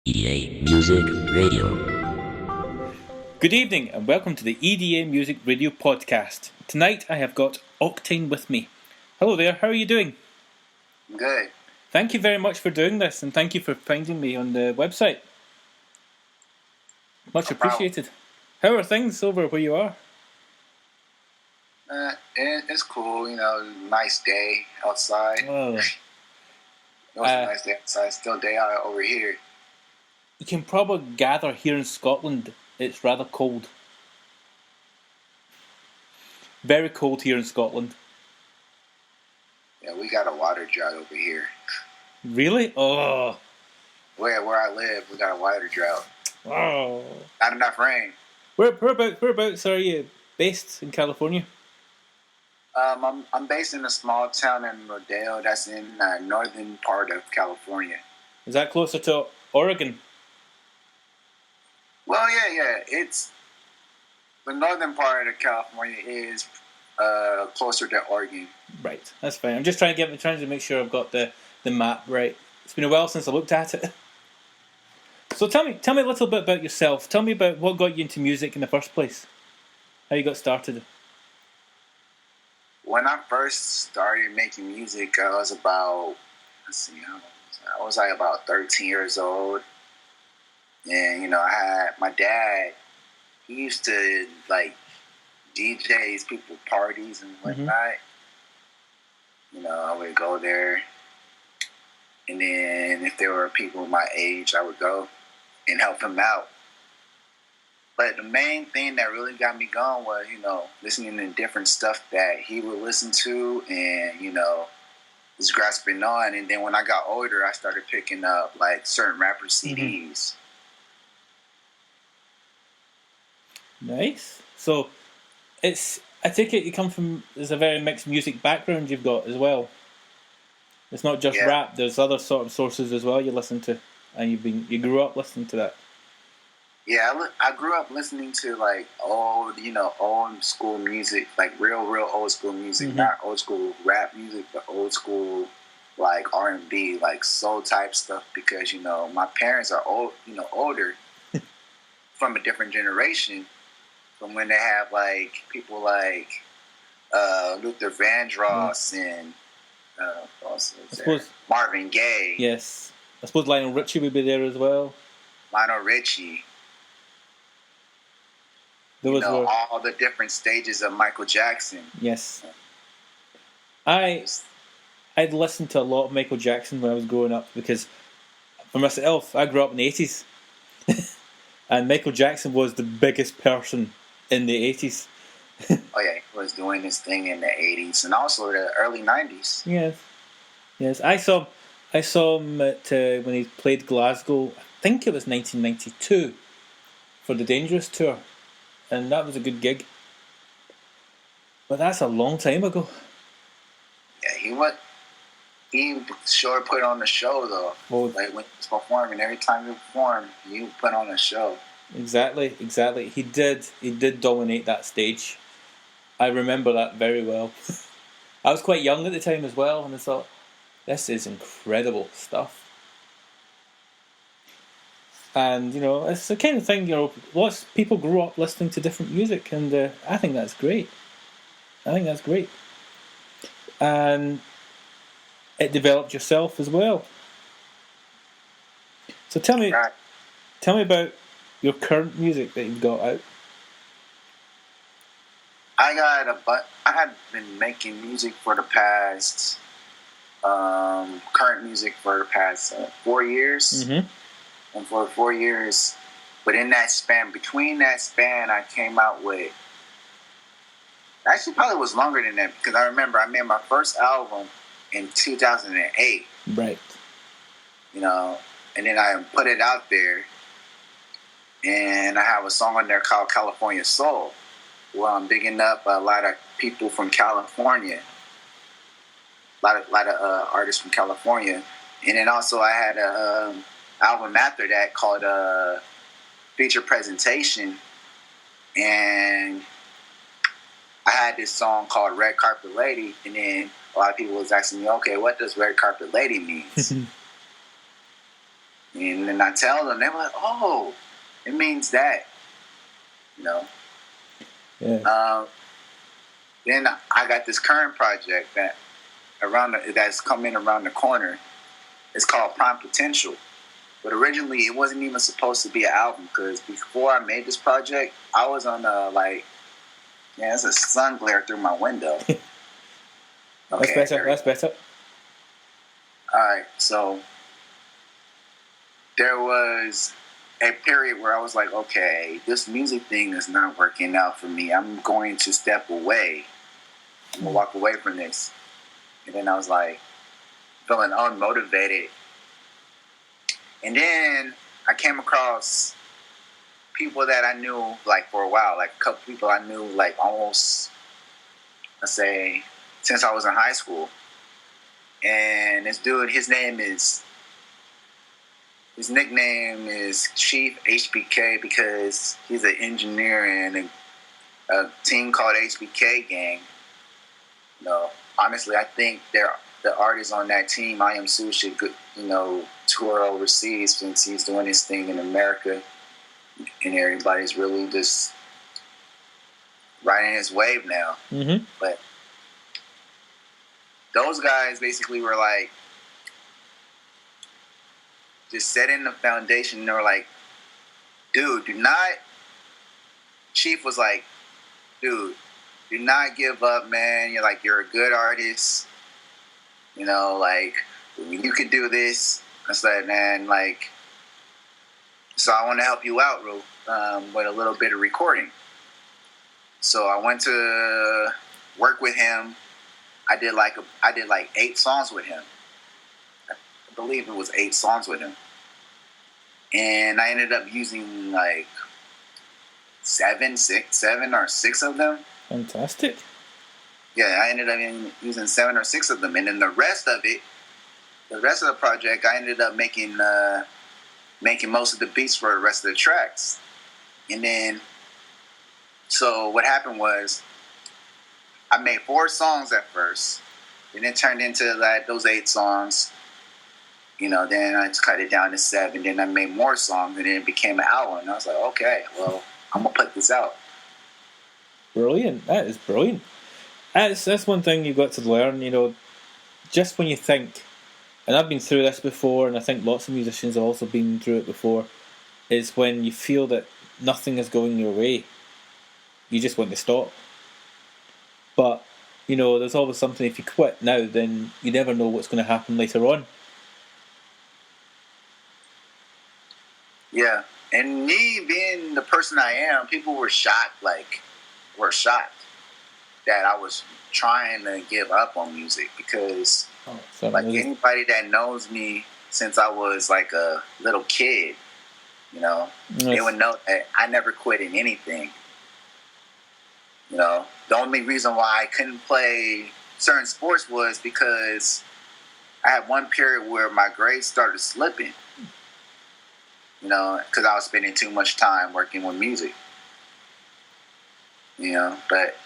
EDA Music Radio. Good evening and welcome to the EDA Music Radio podcast. Tonight I have got Oktayne with me. Hello there, how are you doing? Good. Thank you very much for doing this and thank you for finding me on the website. Much appreciated. How are things over where you are? It's cool, nice day outside. Oh. It was a nice day outside, still day out over here. You can probably gather here in Scotland it's rather cold. Very cold here in Scotland. Yeah, we got a water drought over here. Really? Oh. Where I live, we got a water drought. Oh. Not enough rain. Whereabouts are you based in California? I'm based in a small town in Rodeo that's in the northern part of California. Is that closer to Oregon? Well, yeah. It's the northern part of California is closer to Oregon. Right, that's fine. I'm just trying to make sure I've got the map right. It's been a while since I looked at it. So tell me a little bit about yourself. Tell me about what got you into music in the first place. How you got started. When I first started making music, I was about, I was like about 13 years old. And, I had my dad, he used to like DJ these people parties and whatnot. Mm-hmm. I would go there. And then if there were people my age, I would go and help him out. But the main thing that really got me going was, listening to different stuff that he would listen to and, just grasping on. And then when I got older, I started picking up like certain rapper CDs. Mm-hmm. Nice. So I take it you come from, there's a very mixed music background you've got as well. It's not just rap, there's other sort of sources as well you listen to. And you grew up listening to that. Yeah, I grew up listening to like old school music, like real old school music, mm-hmm. Not old school rap music, but old school like R&B, like soul type stuff. Because my parents are older, from a different generation, from when they have like people like Luther Vandross and Marvin Gaye. Yes, I suppose Lionel Richie would be there as well. Lionel Richie. All the different stages of Michael Jackson. Yes. I'd listened to a lot of Michael Jackson when I was growing up because for myself, I grew up in the 80s. And Michael Jackson was the biggest person in the 80s. Oh yeah, he was doing his thing in the 80s and also the early 90s. Yes. I saw him at, when he played Glasgow, I think it was 1992, for the Dangerous Tour. And that was a good gig. But that's a long time ago. Yeah, he sure put on a show though. Well, like when he was performing, every time he performed, he put on a show. Exactly. He did dominate that stage. I remember that very well. I was quite young at the time as well, and I thought, this is incredible stuff. And, it's the kind of thing, lots of people grow up listening to different music, and I think that's great. And it developed yourself as well. So tell me about your current music that you've got out. I had been making music for the past, current music for the past 4 years. Mm-hmm. And for 4 years, but between that span, I came out with, actually probably was longer than that, because I remember I made my first album in 2008. Right. And then I put it out there, and I have a song on there called California Soul, where I'm bigging up a lot of people from California, a lot of artists from California. And then also I had a album after that called Feature Presentation, and I had this song called Red Carpet Lady, and then a lot of people was asking me, okay, what does Red Carpet Lady mean? And then I tell them, they were like, oh, it means that, you know. Yeah. Then I got this current project that's coming around the corner. It's called Prime Potential. But originally, it wasn't even supposed to be an album, because before I made this project, I was on there's a sun glare through my window. Okay, That's better. All right, so there was a period where I was like, okay, this music thing is not working out for me. I'm going to step away. I'm going to walk away from this. And then I was like, feeling unmotivated. And then I came across people that I knew like for a while, like a couple people I knew like almost, let's say, since I was in high school. And this dude, his nickname is Chief HBK, because he's an engineer in a team called HBK Gang. You know, honestly, I think the artists on that team, I Am Sue, should tour overseas, since he's doing his thing in America, and everybody's really just riding his wave now. Mm-hmm. But those guys basically were like just setting the foundation. They were like, dude, Chief was like, dude, do not give up, man. You're a good artist. You know, like, you could do this. I said, man, like, so I want to help you out, with a little bit of recording. So I went to work with him. I did like 8 songs with him. I believe it was 8 songs with him. And I ended up using like 7 or 6 of them. Fantastic. Yeah, I ended up using 7 or 6 of them. And then the rest of the project, I ended up making most of the beats for the rest of the tracks. And then, so what happened was, I made 4 songs at first, and it turned into those 8 songs. You know, then I just cut it down to 7. Then I made more songs, and then it became an album. And I was like, okay, well, I'm gonna put this out. Brilliant. That is brilliant. That's one thing you've got to learn. You know, just when you think, and I've been through this before, and I think lots of musicians have also been through it before, is when you feel that nothing is going your way, you just want to stop. But, you know, there's always something, if you quit now, then you never know what's going to happen later on. Yeah, and me being the person I am, people were shocked that I was trying to give up on music, because anybody that knows me since I was like a little kid, you know, they would know that I never quit in anything. You know, the only reason why I couldn't play certain sports was because I had one period where my grades started slipping. You know, because I was spending too much time working with music. You know, but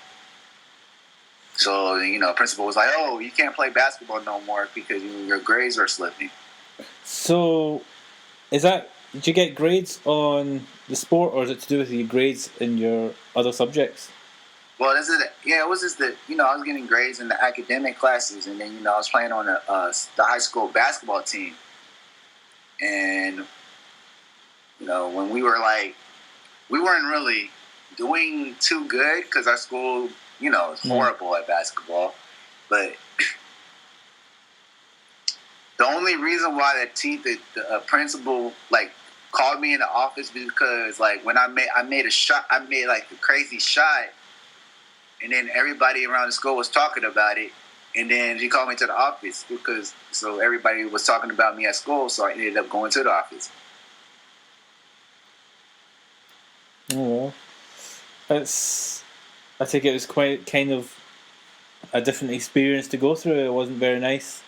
so, you know, principal was like, oh, you can't play basketball no more because your grades are slipping. So, did you get grades on the sport, or is it to do with your grades in your other subjects? Well, it was just that, you know, I was getting grades in the academic classes, and then, you know, I was playing on the high school basketball team. And, you know, when we weren't really doing too good, because our school, you know, is horrible at basketball. But the only reason why the principal like called me in the office, because like when I made like a crazy shot, and then everybody around the school was talking about it, and then she called me to the office so everybody was talking about me at school, so I ended up going to the office. Oh, well. I think it was quite kind of a different experience to go through. It wasn't very nice.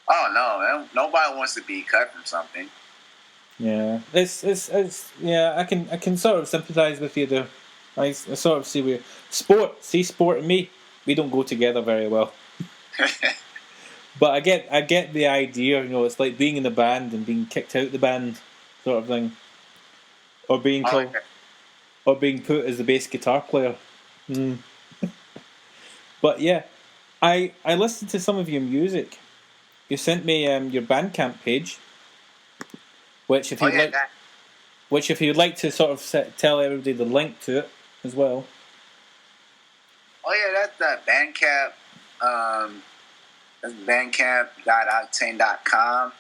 Oh no, nobody wants to be cut from something. Yeah, it's yeah. I can sort of sympathise with you there. I sort of see where sport and me, we don't go together very well. But I get the idea. You know, it's like being in the band and being kicked out the band, sort of thing, or being called, Okay. or being put as the bass guitar player. Mm. But yeah, I listened to some of your music. You sent me your Bandcamp page, which if Oh you'd yeah, like, to sort of tell everybody the link to it as well. that's the Bandcamp. That's bandcamp.octane.com.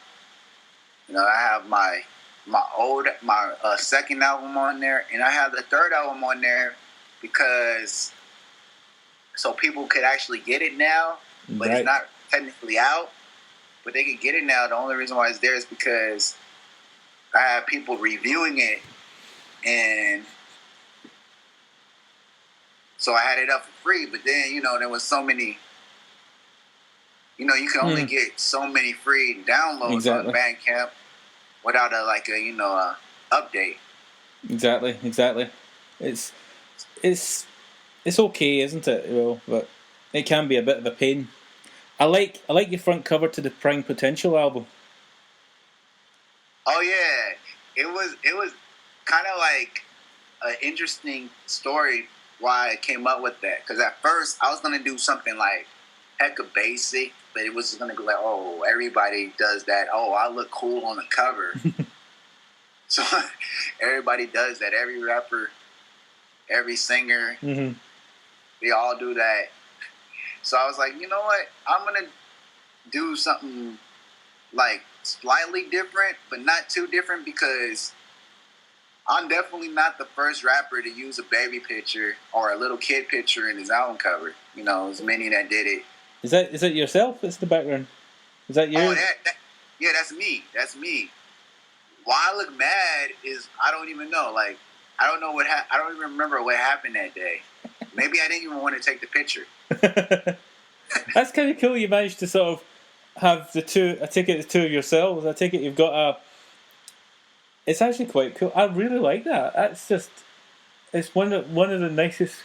You know, I have my second album on there, and I have the third album on there because so people could actually get it now, but Right. it's not technically out. But they could get it now. The only reason why it's there is because I have people reviewing it, and so I had it up for free. But then, you know, there was so many. You know, you can only get so many free downloads on Bandcamp without a update. Exactly. It's okay, isn't it? Well, but it can be a bit of a pain. I like your front cover to the Prime Potential album. Oh yeah, it was kind of like an interesting story why I came up with that. Because at first I was gonna do something like hecka basic, but it was gonna be like, oh, everybody does that. Oh, I look cool on the cover. So everybody does that. Every rapper, every singer, they all do that. So I was like, you know what? I'm gonna do something like slightly different, but not too different, because I'm definitely not the first rapper to use a baby picture or a little kid picture in his album cover. You know, there's many that did it. Is that yourself? That's the background. Is that you? Oh, yeah, that's me. That's me. Why I look mad is I don't even know. Like, I don't know I don't even remember what happened that day. Maybe I didn't even want to take the picture. That's kind of cool. You managed to sort of have the two. I take it the two of yourselves. I take it you've got a. It's actually quite cool. I really like that. That's just. It's one of the nicest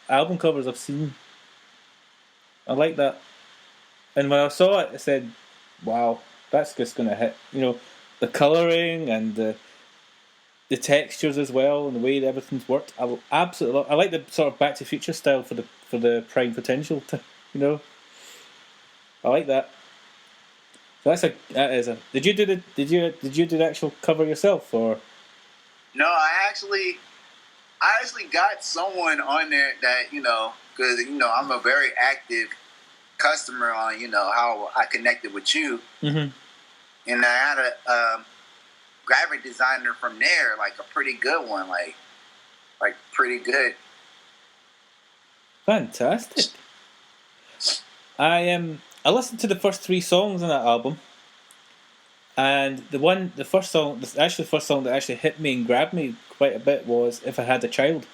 album covers I've seen. I like that. And when I saw it, I said, "Wow, that's just going to hit." You know, the colouring and the textures as well, and the way that everything's worked. I absolutely love. I like the sort of Back to Future style for the Prime Potential. You know, I like that. So that is a. Did you do the actual cover yourself, or? No, I actually got someone on there that, because I'm a very active customer on how I connected with you, and I had a graphic designer from there, like a pretty good one, like pretty good. Fantastic. I listened to the first 3 songs on that album, and the first song that actually hit me and grabbed me quite a bit was "If I Had a Child."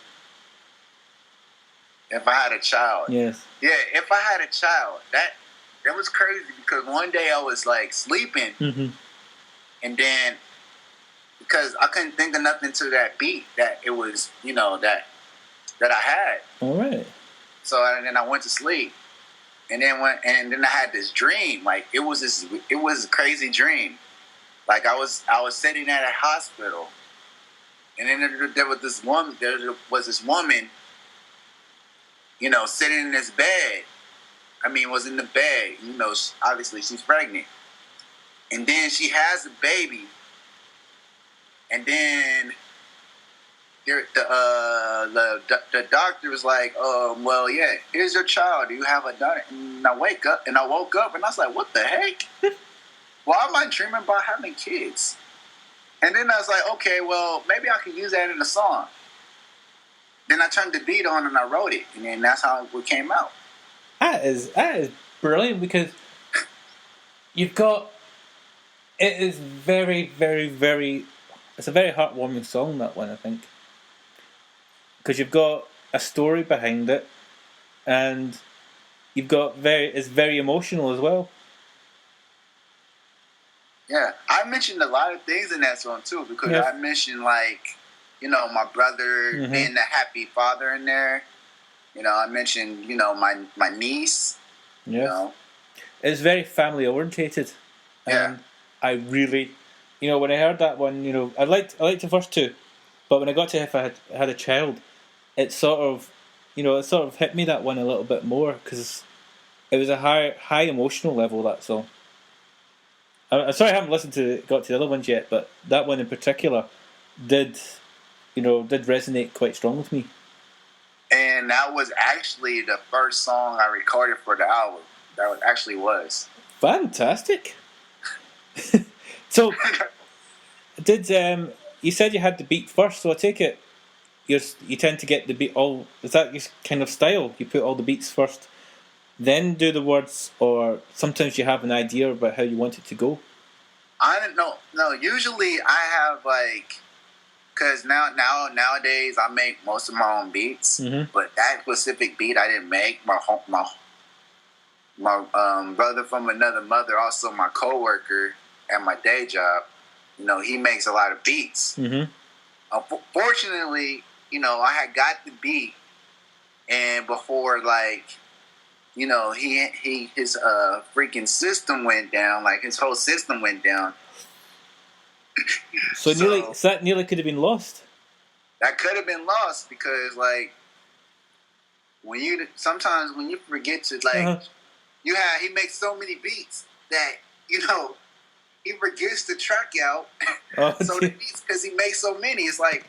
If I had a child. Yes. Yeah, if I had a child. That was crazy, because one day I was like sleeping, and then because I couldn't think of nothing to that beat that it was, that I had. All right. So and then I went to sleep. And then I had this dream. Like it was a crazy dream. Like I was sitting at a hospital, and then there was this woman, sitting in this bed. I mean, was in the bed. Obviously she's pregnant, and then she has a baby, and then the doctor was like, well, yeah, here's your child. Do you have a daughter? And I woke up, and I was like, what the heck? Why am I dreaming about having kids? And then I was like, okay, well, maybe I can use that in a song. Then I turned the beat on and I wrote it, and then that's how it came out. That is brilliant, because you've got. It is very, very, very. It's a very heartwarming song, that one, I think. Because you've got a story behind it, and you've got it's very emotional as well. Yeah, I mentioned a lot of things in that song too, because I mentioned my brother being the happy father in there. I mentioned my niece. Yes. it's very family orientated, Yeah. and I really, when I heard that one, I liked the first two, but when I got to if I had a child, it sort of, hit me that one a little bit more because it was a high emotional level, that song. I'm sorry I haven't got to the other ones yet, but that one in particular did resonate quite strong with me. And that was actually the first song I recorded for the album. Actually was. Fantastic. So, did you said you had the beat first? So I take it you tend to get the beat all. Is that your kind of style? You put all the beats first, then do the words, or sometimes you have an idea about how you want it to go? I don't know. No, usually I have because nowadays I make most of my own beats, but that specific beat I didn't make. My brother from another mother, also my coworker at my day job, he makes a lot of beats. Fortunately, I had got the beat, and before his freaking system went down, like his whole system went down. So that nearly could have been lost. That could have been lost because sometimes when you forget to he makes so many beats that he forgets to track out. So the beats, because he makes so many, it's like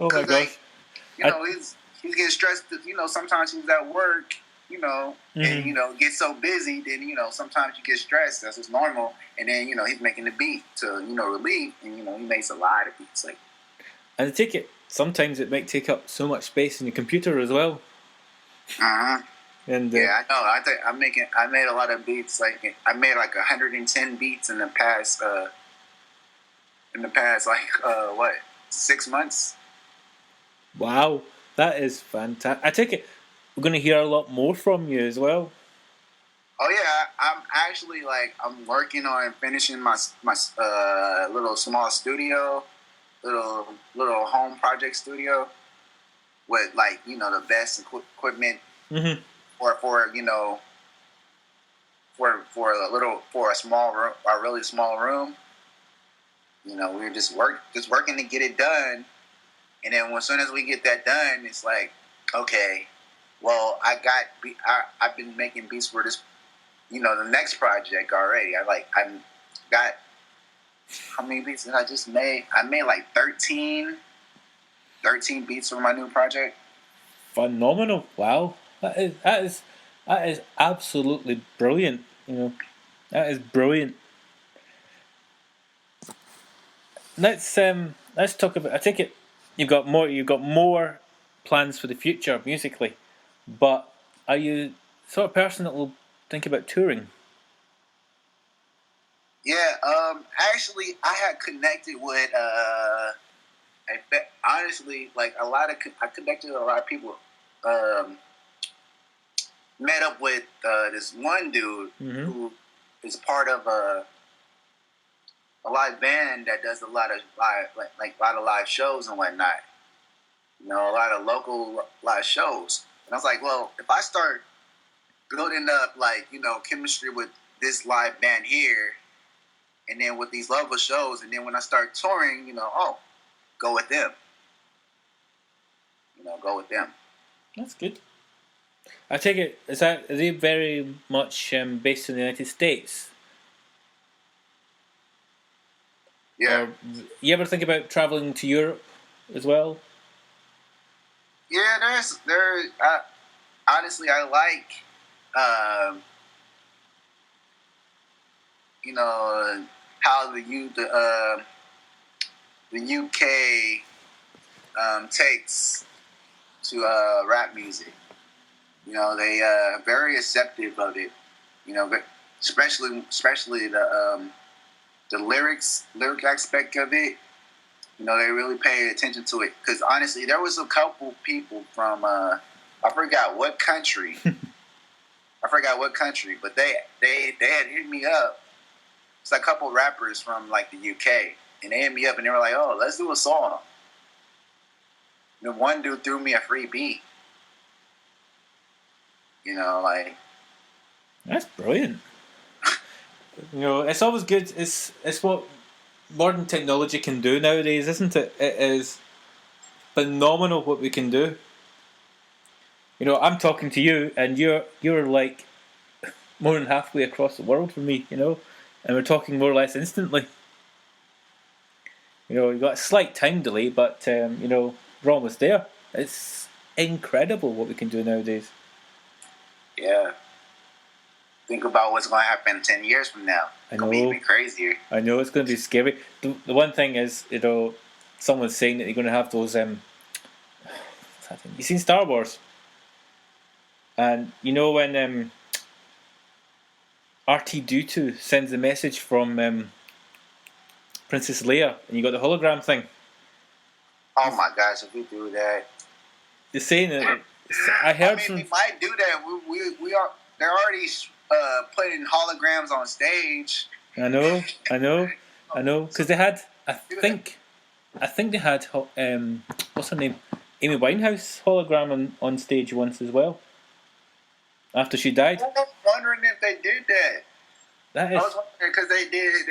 oh my gosh. He's getting stressed. Sometimes he's at work. And get so busy, then sometimes you get stressed. That's just normal. And then he's making the beat to relieve, and he makes a lot of beats like. And I take it sometimes it might take up so much space in your computer as well. And yeah, I know. I made a lot of beats. Like I made 110 beats in the past. 6 months. Wow, that is fantastic. I take it we're going to hear a lot more from you as well. Oh yeah, I'm actually I'm working on finishing my little small studio, little home project studio with the best equipment for a small room, a really small room. We're just working to get it done, and then as soon as we get that done, it's like, okay, well, I've been making beats for this, the next project already. I got, how many beats did I just make? I made 13 beats for my new project. Phenomenal! Wow, that is absolutely brilliant. That is brilliant. Let's talk about. I take it you've got more plans for the future musically, but are you the sort of person that will think about touring? Yeah, actually, I had connected with honestly, I connected with a lot of people. Met up with this one dude who is part of a live band that does a lot of live shows and whatnot. A lot of local live shows. And I was like, well, if I start building up chemistry with this live band here, and then with these local shows, and then when I start touring, go with them. Go with them. That's good. I take it, is they very much based in the United States? Yeah. Or you ever think about traveling to Europe as well? Yeah, honestly, I like, how the UK takes to rap music. They very acceptive of it. Especially the lyric aspect of it. They really pay attention to it. Because honestly, there was a couple people from I forgot what country. But they had hit me up. It's a couple rappers from the UK, and they hit me up and they were like, "Oh, let's do a song." One dude threw me a free beat. That's brilliant. You know, it's always good. It's what modern technology can do nowadays, isn't it? It is phenomenal what we can do. You know, I'm talking to you, and you're like more than halfway across the world from me. You know, and we're talking more or less instantly. You know, you got a slight time delay, but you know, we're almost there. It's incredible what we can do nowadays. Yeah. Think about what's going to happen 10 years from now. It's going to be even crazier. I know, it's going to be scary. The one thing is, you know, someone's saying that you're going to have those. You seen Star Wars? And you know when R2D2 sends the message from Princess Leia, and you got the hologram thing. Oh my gosh! If we do that, you're saying that. I heard. I mean, we might do that. We are. They're already putting holograms on stage. I know. Because they had. I think they had. What's her name? Amy Winehouse hologram on stage once as well. After she died. I was wondering if they did that. That is. I was wondering because they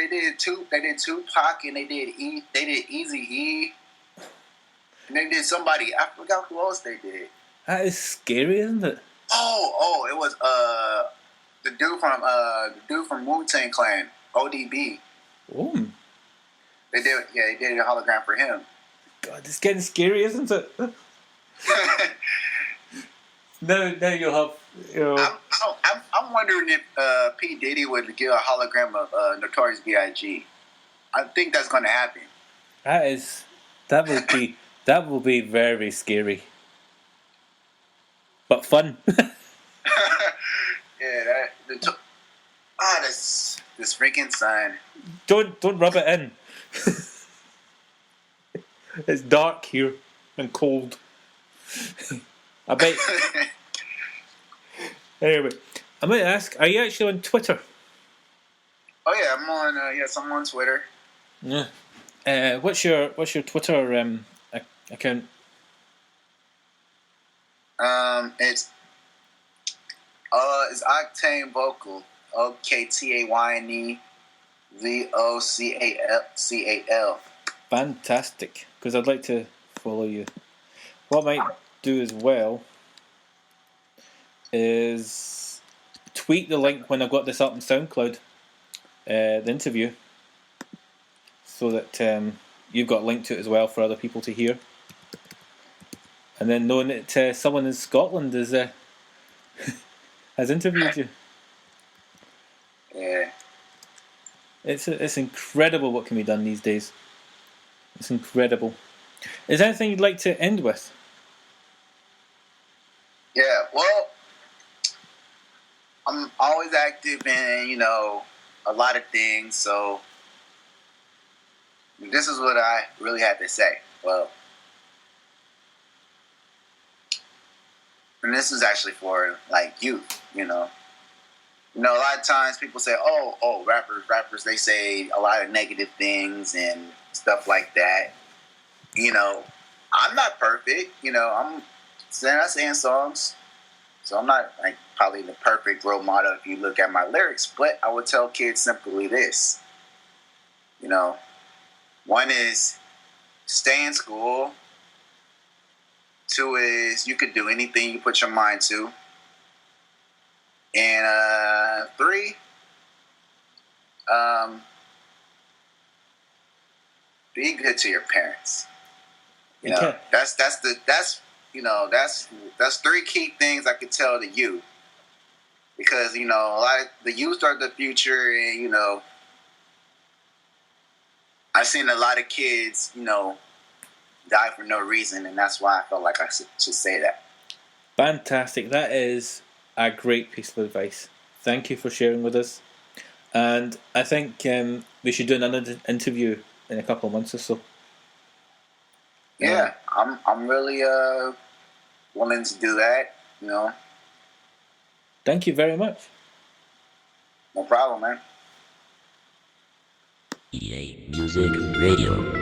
did Tupac and they did Eazy-E. And they did somebody. I forgot who else they did. That is scary, isn't it? Oh, it was the dude from Wu-Tang Clan, ODB. Oh. They did a hologram for him. God, it's getting scary, isn't it? Now you'll have. You know. I'm wondering if P. Diddy would give a hologram of Notorious B.I.G. I think that's going to happen. That will be very scary, but fun. Yeah, this freaking sun. Don't rub it in. It's dark here and cold. I bet. Anyway, I'm going to ask: are you actually on Twitter? Oh yeah, I'm on Twitter. Yeah. What's your Twitter account? It's Oktayne Vocal. Oktayne Vocal. Fantastic, because I'd like to follow you. What I might do as well is tweet the link when I've got this up on SoundCloud, the interview, so that you've got a link to it as well for other people to hear. And then knowing that someone in Scotland has interviewed you. Yeah. It's incredible what can be done these days. It's incredible. Is there anything you'd like to end with? Yeah, well, I'm always active in, a lot of things, so this is what I really had to say. Well, and this is actually for, youth, a lot of times people say, oh, rappers, they say a lot of negative things and stuff like that. I'm not perfect. I'm saying songs, so I'm not probably the perfect role model if you look at my lyrics. But I would tell kids simply this: one is stay in school. 2 is you could do anything you put your mind to, and 3, be good to your parents. That's 3 key things I could tell to you, because a lot of the youth are the future, and I've seen a lot of kids die for no reason, and that's why I felt like I should say that. Fantastic. That is a great piece of advice. Thank you for sharing with us, and I think we should do another interview in a couple of months or so. Yeah, I'm really willing to do that. Thank you very much. No problem, man. EA Music Radio.